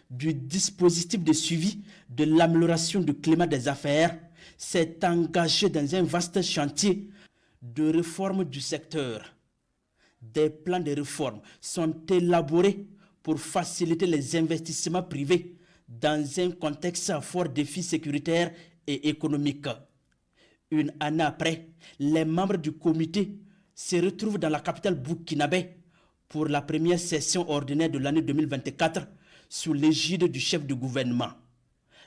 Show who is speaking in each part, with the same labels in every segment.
Speaker 1: du dispositif de suivi de l'amélioration du climat des affaires, s'est engagé dans un vaste chantier de réforme du secteur. Des plans de réforme sont élaborés pour faciliter les investissements privés dans un contexte à fort défi sécuritaire et économique. Une année après, les membres du comité se retrouvent dans la capitale burkinabé pour la première session ordinaire de l'année 2024 sous l'égide du chef du gouvernement.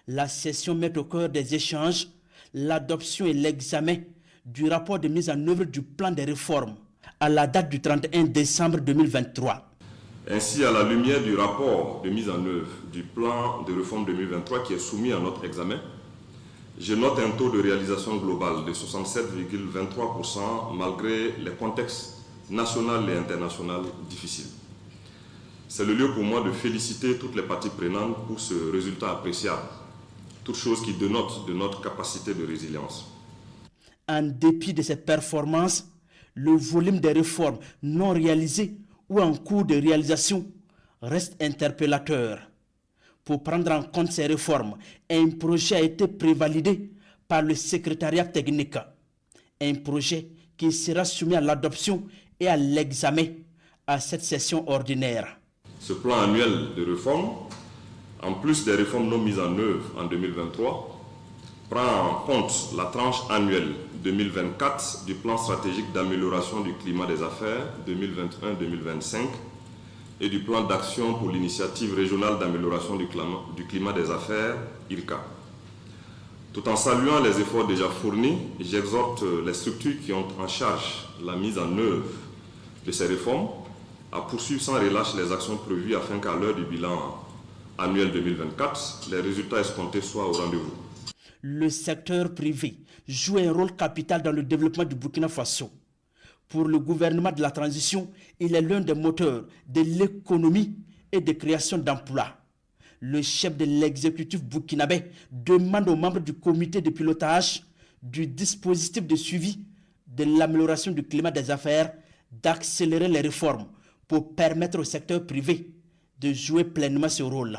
Speaker 1: La session met au cœur des échanges l'adoption et l'examen du rapport de mise en œuvre du plan de réforme à la date du 31 décembre 2023.
Speaker 2: Ainsi, à la lumière du rapport de mise en œuvre du plan de réforme 2023 qui est soumis à notre examen, je note un taux de réalisation global de 67,23% malgré les contextes national et international difficiles. C'est le lieu pour moi de féliciter toutes les parties prenantes pour ce résultat appréciable, toute chose qui dénote de notre capacité de résilience.
Speaker 1: En dépit de cette performance, le volume des réformes non réalisées ou en cours de réalisation reste interpellateur. Pour prendre en compte ces réformes, un projet a été prévalidé par le secrétariat technique. Un projet qui sera soumis à l'adoption et à l'examen à cette session ordinaire.
Speaker 2: Ce plan annuel de réforme, en plus des réformes non mises en œuvre en 2023, prend en compte la tranche annuelle 2024 du plan stratégique d'amélioration du climat des affaires 2021-2025 et du plan d'action pour l'initiative régionale d'amélioration du climat des affaires, IRCA. Tout en saluant les efforts déjà fournis, j'exhorte les structures qui ont en charge la mise en œuvre de ces réformes à poursuivre sans relâche les actions prévues afin qu'à l'heure du bilan annuel 2024, les résultats escomptés soient au rendez-vous.
Speaker 1: Le secteur privé joue un rôle capital dans le développement du Burkina Faso. Pour le gouvernement de la transition, il est l'un des moteurs de l'économie et de création d'emplois. Le chef de l'exécutif burkinabé demande aux membres du comité de pilotage du dispositif de suivi de l'amélioration du climat des affaires d'accélérer les réformes pour permettre au secteur privé de jouer pleinement ce rôle.